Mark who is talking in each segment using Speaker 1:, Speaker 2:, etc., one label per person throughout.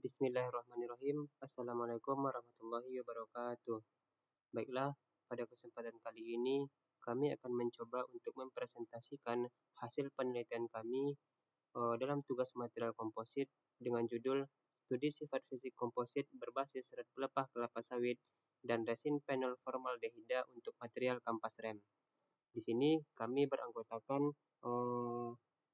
Speaker 1: Bismillahirrahmanirrahim. Assalamualaikum warahmatullahi wabarakatuh. Baiklah, pada kesempatan kali ini kami akan mencoba untuk mempresentasikan hasil penelitian kami dalam tugas material komposit dengan judul Studi Sifat Fisik Komposit berbasis serat pelepah kelapa sawit dan resin penol formaldehida untuk material kampas rem. Di sini kami beranggotakan 6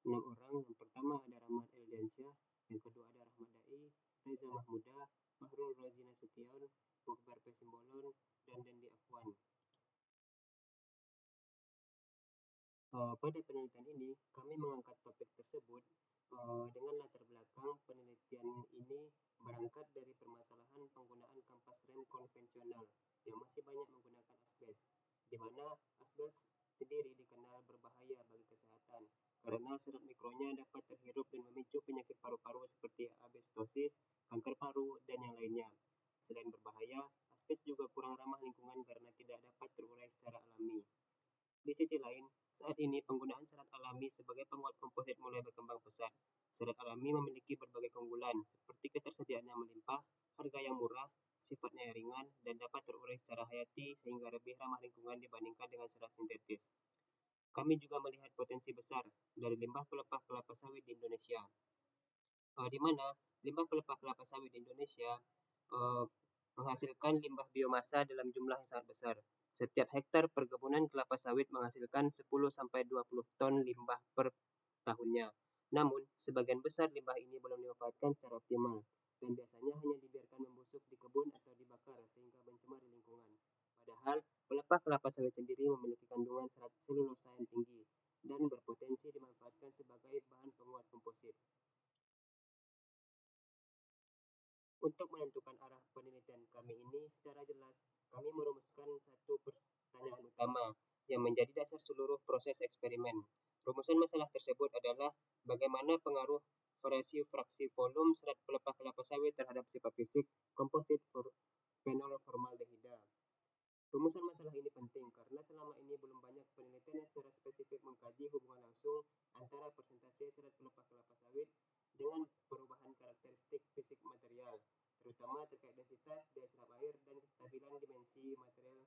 Speaker 1: orang. Yang pertama ada Rahmat Eldiansyah, yang kedua ada Rahmat Dai, Reza Mahmuda, Mahrul Rozi Nasution, Bokbar Pesimbolon, dan Dendi Afwan. Pada penelitian ini kami mengangkat topik tersebut dengan latar belakang penelitian ini berangkat dari permasalahan penggunaan kampas rem konvensional yang masih banyak menggunakan asbes, di mana asbes sendiri dikenal berbahaya bagi kesehatan karena serat mikronya dapat terhirup dan memicu penyakit paru-paru seperti asbestosis, kanker paru, dan yang lainnya. Selain berbahaya, asbes juga kurang ramah lingkungan karena tidak dapat terurai secara alami. Di sisi lain, saat ini penggunaan serat alami sebagai penguat komposit mulai berkembang pesat. Serat alami memiliki berbagai keunggulan, seperti ketersediaan yang melimpah, harga yang murah, sifatnya yang ringan, dan dapat terurai secara hayati sehingga lebih ramah lingkungan dibandingkan dengan serat sintetis. Kami juga melihat potensi besar dari limbah pelepah kelapa sawit di Indonesia, di mana limbah pelepah kelapa sawit di Indonesia menghasilkan limbah biomasa dalam jumlah yang sangat besar. Setiap hektar perkebunan kelapa sawit menghasilkan 10-20 ton limbah per tahunnya. Namun, sebagian besar limbah ini belum dimanfaatkan secara optimal dan biasanya hanya dibiarkan membusuk di kebun atau dibakar sehingga mencemari lingkungan. Padahal, pelepah kelapa sawit sendiri memiliki kandungan serat selulosa yang tinggi dan berpotensi dimanfaatkan sebagai bahan penguat komposit. Untuk menentukan arah penelitian kami ini secara jelas, kami merumuskan satu pertanyaan utama yang menjadi dasar seluruh proses eksperimen. Rumusan masalah tersebut adalah bagaimana pengaruh variasi fraksi volume serat pelepah kelapa sawit terhadap sifat fisik komposit fenol formaldehida. Rumusan masalah ini penting karena selama ini belum banyak penelitian yang secara spesifik mengkaji hubungan langsung antara persentase serat pelepah kelapa sawit dengan perubahan karakteristik fisik material, terutama terkait densitas, daya serap air, dan kestabilan dimensi material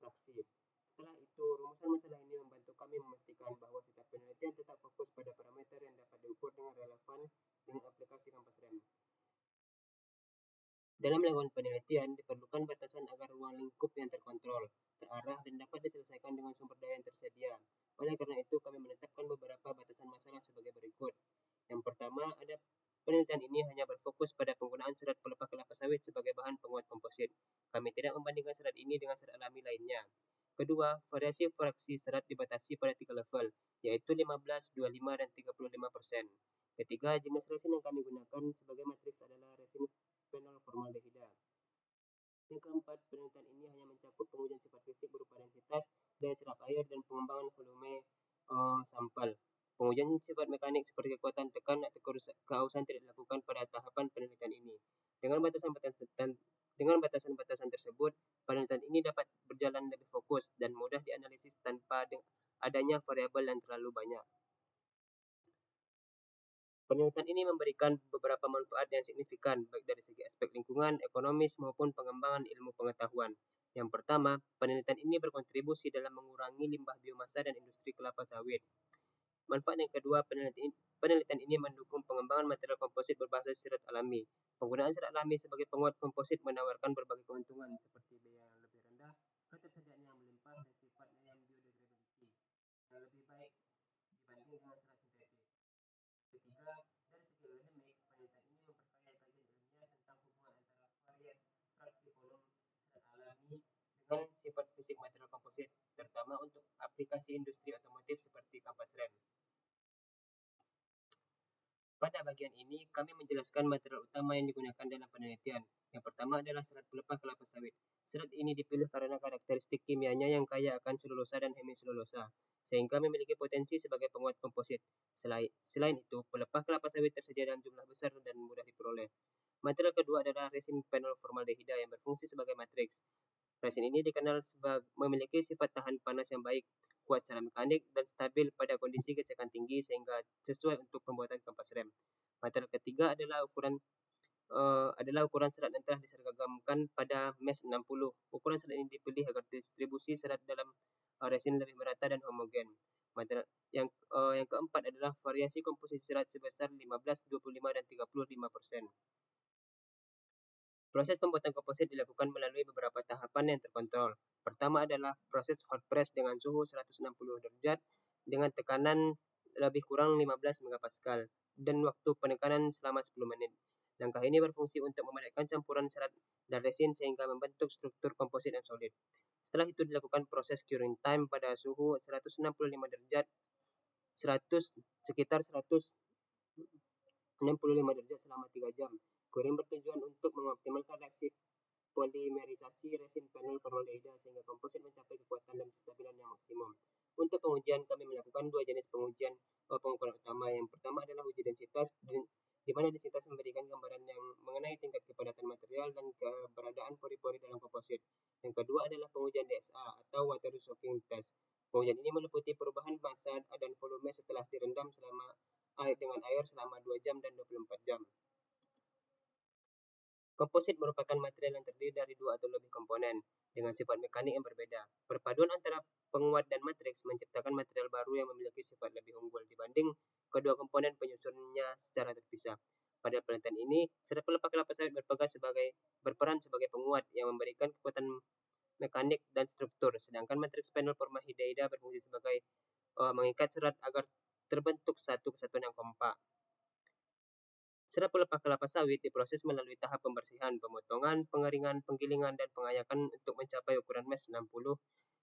Speaker 1: fraksi. Setelah itu, rumusan masalah ini membantu kami memastikan bahwa setiap penelitian tetap fokus pada parameter yang dapat diukur dengan relevan dengan aplikasi kampas rem. Dalam melakukan penelitian, diperlukan batasan agar ruang lingkup yang terkontrol, terarah, dan dapat diselesaikan dengan sumber daya yang tersedia. Oleh karena itu, kami menetapkan beberapa batasan masalah sebagai berikut. Yang pertama, penelitian ini hanya berfokus pada penggunaan serat pelepah kelapa sawit sebagai bahan penguat komposit. Kami tidak membandingkan serat ini dengan serat alami lainnya. Kedua, variasi fraksi serat dibatasi pada 3 level, yaitu 15, 25, dan 35%. Ketiga, jenis resin yang kami gunakan sebagai matriks adalah resin penol formaldehida. Yang keempat, penelitian ini hanya mencakup pengujian sifat fisik berupa densitas, daya serap air, dan pengembangan volume sampel. Pengujian sifat mekanik seperti kekuatan tekan atau keausan tidak dilakukan pada tahapan penelitian ini. Dengan batasan-batasan tersebut, penelitian ini dapat berjalan lebih fokus dan mudah dianalisis tanpa adanya variabel yang terlalu banyak. Penelitian ini memberikan beberapa manfaat yang signifikan, baik dari segi aspek lingkungan, ekonomis, maupun pengembangan ilmu pengetahuan. Yang pertama, penelitian ini berkontribusi dalam mengurangi limbah biomasa dan industri kelapa sawit. Manfaat yang kedua, penelitian ini mendukung pengembangan material komposit berbasis serat alami. Penggunaan serat alami sebagai penguat komposit menawarkan berbagai keuntungan seperti biaya yang lebih rendah, ketersediaan yang melimpah, dan sifatnya yang biodegradability yang lebih baik dibanding dengan serat sintetis. Ketiga, dari segi akademik, penelitian ini memperkaya kajian ilmiah tentang hubungan antara varian fraksi volume serat alami dengan sifat fisik material komposit, terutama untuk aplikasi industri otomotif seperti kampas rem. Pada bagian ini, kami menjelaskan material utama yang digunakan dalam penelitian. Yang pertama adalah serat pelepah kelapa sawit. Serat ini dipilih karena karakteristik kimianya yang kaya akan selulosa dan hemiselulosa, sehingga memiliki potensi sebagai penguat komposit. Selain itu, pelepah kelapa sawit tersedia dalam jumlah besar dan mudah diperoleh. Material kedua adalah resin penol formaldehida yang berfungsi sebagai matriks. Resin ini dikenal memiliki sifat tahan panas yang baik, kuat secara mekanik, dan stabil pada kondisi gesekan tinggi sehingga sesuai untuk pembuatan kampas rem. Material ketiga adalah ukuran adalah ukuran serat yang telah diseragamkan pada MES 60. Ukuran serat ini dipilih agar distribusi serat dalam resin lebih merata dan homogen. Yang keempat adalah variasi komposisi serat sebesar 15, 25, dan 35%. Proses pembuatan komposit dilakukan melalui beberapa tahapan yang terkontrol. Pertama adalah proses hot press dengan suhu 160 derajat dengan tekanan lebih kurang 15 megapascal dan waktu penekanan selama 10 menit. Langkah ini berfungsi untuk memadatkan campuran serat dan resin sehingga membentuk struktur komposit yang solid. Setelah itu dilakukan proses curing time pada suhu 165 derajat sekitar 165 derajat selama 3 jam. Curing bertujuan untuk mengoptimalkan reaksi polimerisasi resin panel formaldehida sehingga komposit mencapai kekuatan dan kestabilan yang maksimum. Untuk pengujian, kami melakukan dua jenis pengujian pengukuran utama. Yang pertama adalah uji densitas, di mana densitas memberikan gambaran yang mengenai tingkat kepadatan material dan keberadaan pori-pori dalam komposit. Yang kedua adalah pengujian DSA atau water soaking test. Pengujian ini meliputi perubahan massa dan volume setelah direndam dengan air selama 2 jam dan 24 jam. Komposit merupakan material yang terdiri dari dua atau lebih komponen dengan sifat mekanik yang berbeda. Perpaduan antara penguat dan matriks menciptakan material baru yang memiliki sifat lebih unggul dibanding kedua komponen penyusunnya secara terpisah. Pada penelitian ini, serat pelepah kelapa sawit berperan sebagai penguat yang memberikan kekuatan mekanik dan struktur, sedangkan matriks panel formaldehida berfungsi sebagai mengikat serat agar terbentuk satu kesatuan yang kompak. Serat pelepah kelapa sawit diproses melalui tahap pembersihan, pemotongan, pengeringan, penggilingan, dan pengayakan untuk mencapai ukuran MES 60,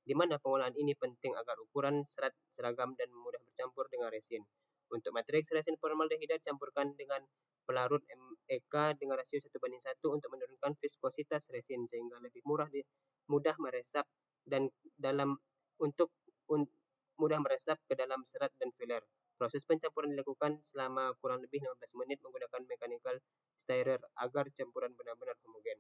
Speaker 1: di mana pengolahan ini penting agar ukuran serat seragam dan mudah bercampur dengan resin. Untuk matriks resin formaldehida campurkan dengan pelarut MEK dengan rasio 1:1 untuk menurunkan viskositas resin sehingga lebih mudah meresap ke dalam serat dan filler. Proses pencampuran dilakukan selama kurang lebih 15 menit menggunakan mechanical stirrer agar campuran benar-benar homogen.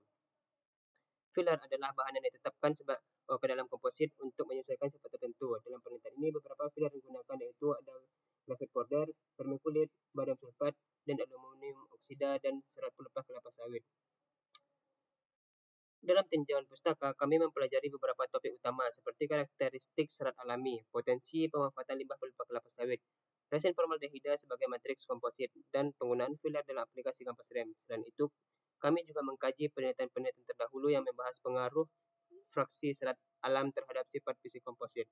Speaker 1: Filler adalah bahan yang ditetapkan ke dalam komposit untuk menyesuaikan sifat tertentu. Dalam penelitian ini, beberapa filler yang digunakan yaitu ada graphite powder, vermiculit, barium sulfat, dan aluminium oksida dan serat pelepah kelapa sawit. Dalam tinjauan pustaka, kami mempelajari beberapa topik utama seperti karakteristik serat alami, potensi pemanfaatan limbah pelepah kelapa sawit, resin formaldehida sebagai matriks komposit, dan penggunaan filler dalam aplikasi kampas rem. Selain itu, kami juga mengkaji penelitian-penelitian terdahulu yang membahas pengaruh fraksi serat alam terhadap sifat fisik komposit.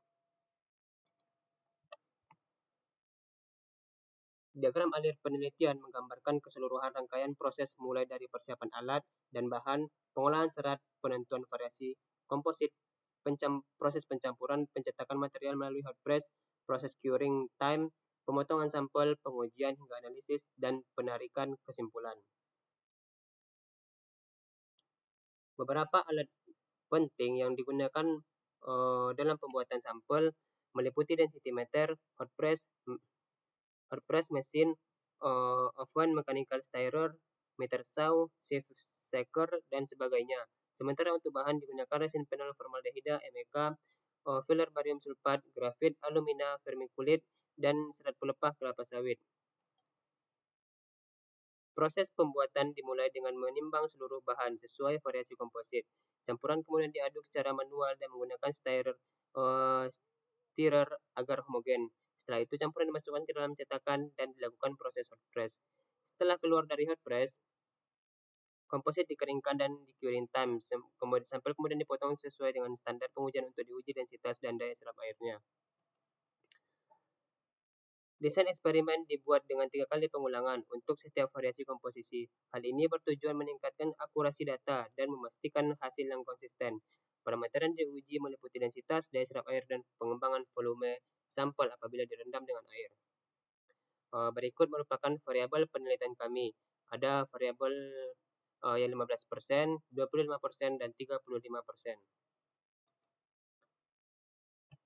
Speaker 1: Diagram alir penelitian menggambarkan keseluruhan rangkaian proses mulai dari persiapan alat dan bahan, pengolahan serat, penentuan variasi komposit, proses pencampuran, pencetakan material melalui hot press, proses curing time, pemotongan sampel, pengujian hingga analisis, dan penarikan kesimpulan. Beberapa alat penting yang digunakan dalam pembuatan sampel meliputi densitometer, hot press mesin, oven, mechanical stirrer, meter saw, sieve shaker, dan sebagainya. Sementara untuk bahan digunakan resin panel formaldehida, MEK, filler barium sulfat, grafit, alumina, vermiculit, dan serat pelepah kelapa sawit. Proses pembuatan dimulai dengan menimbang seluruh bahan sesuai variasi komposit. Campuran kemudian diaduk secara manual dan menggunakan stirrer agar homogen. Setelah itu campuran dimasukkan ke dalam cetakan dan dilakukan proses hot press. Setelah keluar dari hot press, komposit dikeringkan dan di curing time. Sampel kemudian dipotong sesuai dengan standar pengujian untuk diuji densitas dan daya serap airnya. Desain eksperimen dibuat dengan 3 kali pengulangan untuk setiap variasi komposisi. Hal ini bertujuan meningkatkan akurasi data dan memastikan hasil yang konsisten. Parameter yang diuji meliputi densitas, daya serap air, dan pengembangan volume sampel apabila direndam dengan air. Berikut merupakan variabel penelitian kami. Ada variabel yang 15%, 25%, dan 35%.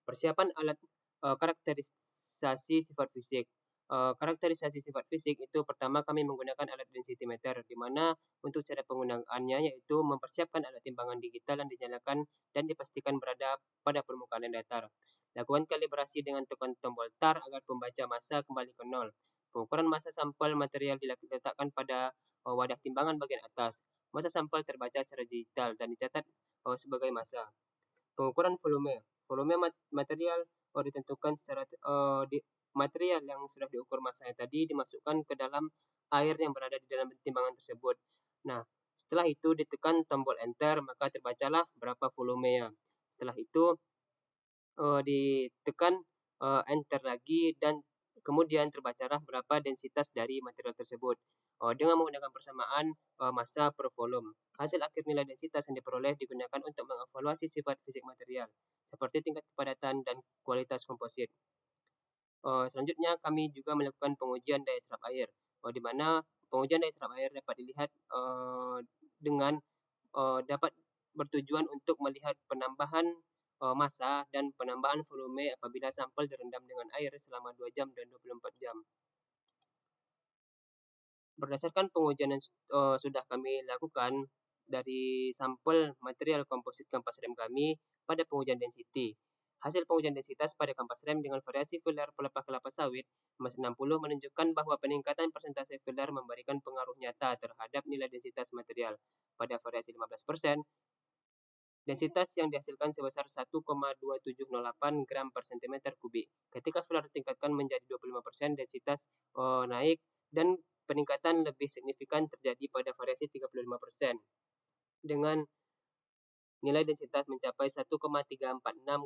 Speaker 1: Persiapan alat karakterisasi sifat fisik. Karakterisasi sifat fisik itu pertama kami menggunakan alat densitometer, di mana untuk cara penggunaannya yaitu mempersiapkan alat timbangan digital yang dinyalakan dan dipastikan berada pada permukaan yang datar. Lakukan kalibrasi dengan tekan tombol tar agar pembaca massa kembali ke 0. Pengukuran massa sampel material diletakkan pada wadah timbangan bagian atas. Massa sampel terbaca secara digital dan dicatat sebagai massa. Pengukuran volume. Volume material ditentukan secara material yang sudah diukur massanya tadi dimasukkan ke dalam air yang berada di dalam timbangan tersebut. Nah, setelah itu ditekan tombol enter, maka terbacalah berapa volumenya. Setelah itu ditekan enter lagi dan kemudian terbacalah berapa densitas dari material tersebut. Dengan menggunakan persamaan massa per volume. Hasil akhir nilai densitas yang diperoleh digunakan untuk mengevaluasi sifat fisik material, seperti tingkat kepadatan dan kualitas komposit. Selanjutnya kami juga melakukan pengujian daya serap air, di mana pengujian daya serap air dapat dilihat dengan dapat bertujuan untuk melihat penambahan massa dan penambahan volume apabila sampel direndam dengan air selama 2 jam dan 24 jam. Berdasarkan pengujian yang sudah kami lakukan dari sampel material komposit kampas rem kami pada pengujian density. Hasil pengujian densitas pada kampas rem dengan variasi filler pelepah kelapa sawit mas 60 menunjukkan bahwa peningkatan persentase filler memberikan pengaruh nyata terhadap nilai densitas material. Pada variasi 15%, densitas yang dihasilkan sebesar 1,2708 gram per cm kubik. Ketika filler ditingkatkan menjadi 25%, densitas naik dan peningkatan lebih signifikan terjadi pada variasi 35% dengan nilai densitas mencapai 1,346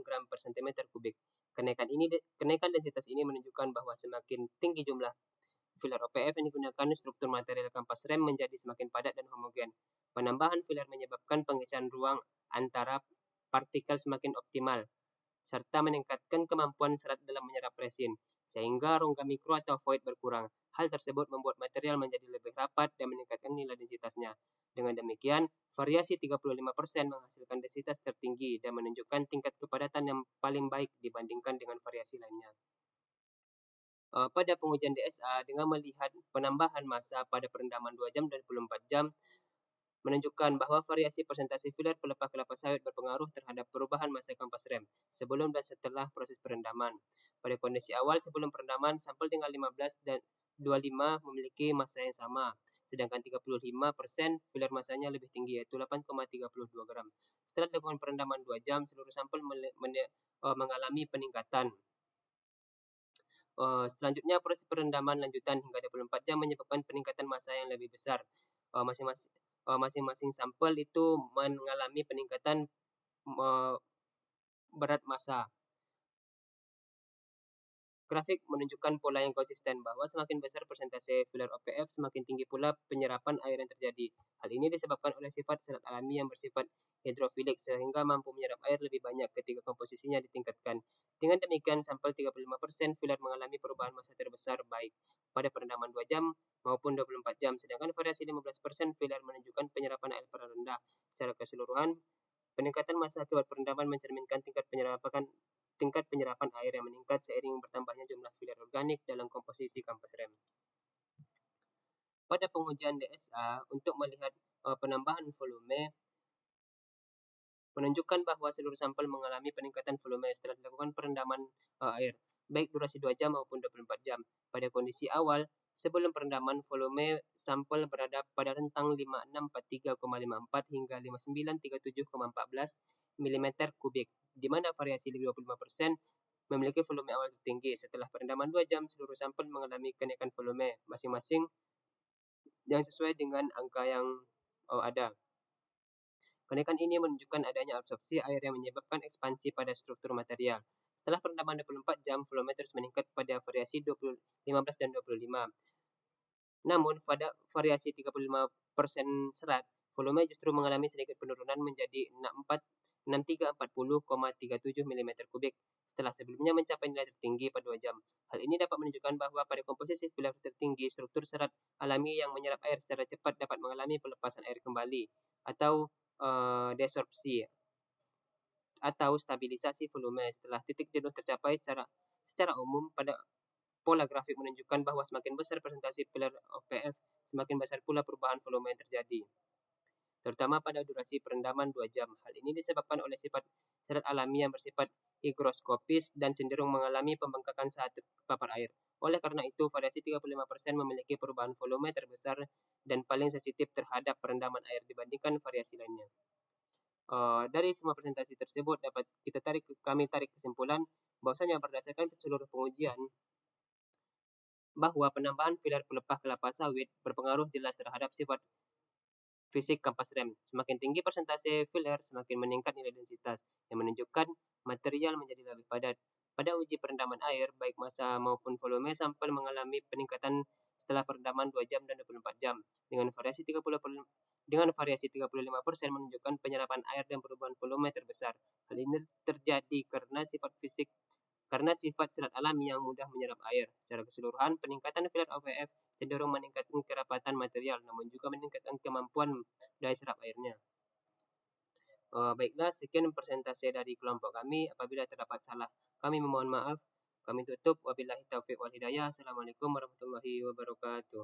Speaker 1: gram per cm kubik. Kenaikan densitas ini menunjukkan bahwa semakin tinggi jumlah filler OPF yang digunakan, struktur material kampas rem menjadi semakin padat dan homogen. Penambahan filler menyebabkan pengisian ruang antara partikel semakin optimal, serta meningkatkan kemampuan serat dalam menyerap resin, sehingga rongga mikro atau void berkurang. Hal tersebut membuat material menjadi lebih rapat dan meningkatkan nilai densitasnya. Dengan demikian, variasi 35% menghasilkan densitas tertinggi dan menunjukkan tingkat kepadatan yang paling baik dibandingkan dengan variasi lainnya. Pada pengujian DSA, dengan melihat penambahan massa pada perendaman 2 jam dan 24 jam, menunjukkan bahwa variasi persentase filler pelepah kelapa sawit berpengaruh terhadap perubahan massa kampas rem sebelum dan setelah proses perendaman. Pada kondisi awal sebelum perendaman, sampel dengan 15 dan 25 memiliki massa yang sama, sedangkan 35% filler massanya lebih tinggi, yaitu 8,32 gram. Setelah dilakukan perendaman 2 jam, seluruh sampel mengalami peningkatan. Selanjutnya, proses perendaman lanjutan hingga 24 jam menyebabkan peningkatan massa yang lebih besar. Masing-masing sampel itu mengalami peningkatan berat massa. Grafik menunjukkan pola yang konsisten bahwa semakin besar persentase filler OPF, semakin tinggi pula penyerapan air yang terjadi. Hal ini disebabkan oleh sifat serat alami yang bersifat hidrofilik sehingga mampu menyerap air lebih banyak ketika komposisinya ditingkatkan. Dengan demikian, sampel 35% filler mengalami perubahan massa terbesar baik pada perendaman 2 jam maupun 24 jam, sedangkan variasi 15% filler menunjukkan penyerapan air pada rendah. Secara keseluruhan, peningkatan massa akibat perendaman mencerminkan tingkat penyerapan air yang meningkat seiring bertambahnya jumlah filler organik dalam komposisi kampas rem. Pada pengujian DSA, untuk melihat penambahan volume, menunjukkan bahwa seluruh sampel mengalami peningkatan volume setelah dilakukan perendaman air, baik durasi 2 jam maupun 24 jam. Pada kondisi awal, sebelum perendaman, volume sampel berada pada rentang 5643,54 hingga 5937,14 mm kubik, di mana variasi 25% memiliki volume awal tertinggi. Setelah perendaman 2 jam, seluruh sampel mengalami kenaikan volume masing-masing yang sesuai dengan angka yang ada. Kenaikan ini menunjukkan adanya absorpsi air yang menyebabkan ekspansi pada struktur material. Setelah perendaman 24 jam, volume terus meningkat pada variasi 15 dan 25. Namun, pada variasi 35% serat, volume justru mengalami sedikit penurunan menjadi 6340,37 mm kubik setelah sebelumnya mencapai nilai tertinggi pada 2 jam. Hal ini dapat menunjukkan bahwa pada komposisi filler tertinggi, struktur serat alami yang menyerap air secara cepat dapat mengalami pelepasan air kembali atau desorpsi atau stabilisasi volume setelah titik jenuh tercapai. Secara umum, pada pola grafik menunjukkan bahwa semakin besar persentase filler OPF, semakin besar pula perubahan volume yang terjadi, terutama pada durasi perendaman 2 jam. Hal ini disebabkan oleh sifat serat alami yang bersifat higroskopis dan cenderung mengalami pembengkakan saat terpapar air. Oleh karena itu, variasi 35% memiliki perubahan volume terbesar dan paling sensitif terhadap perendaman air dibandingkan variasi lainnya. Dari semua presentasi tersebut dapat kami tarik kesimpulan bahwasanya berdasarkan seluruh pengujian bahwa penambahan filler pelepah kelapa sawit berpengaruh jelas terhadap sifat fisik kampas rem. Semakin tinggi persentase filler, semakin meningkat nilai densitas, yang menunjukkan material menjadi lebih padat. Pada uji perendaman air, baik massa maupun volume sampel mengalami peningkatan setelah perendaman 2 jam dan 24 jam. Dengan variasi 35% menunjukkan penyerapan air dan perubahan volume terbesar. Hal ini terjadi karena sifat serat alami yang mudah menyerap air. Secara keseluruhan, peningkatan filler OVF cenderung meningkatkan kerapatan material, namun juga meningkatkan kemampuan daya serap airnya. Baiklah, sekian presentasi dari kelompok kami. Apabila terdapat salah, kami memohon maaf. Kami tutup. Wabillahi taufiq wal hidayah. Assalamualaikum warahmatullahi wabarakatuh.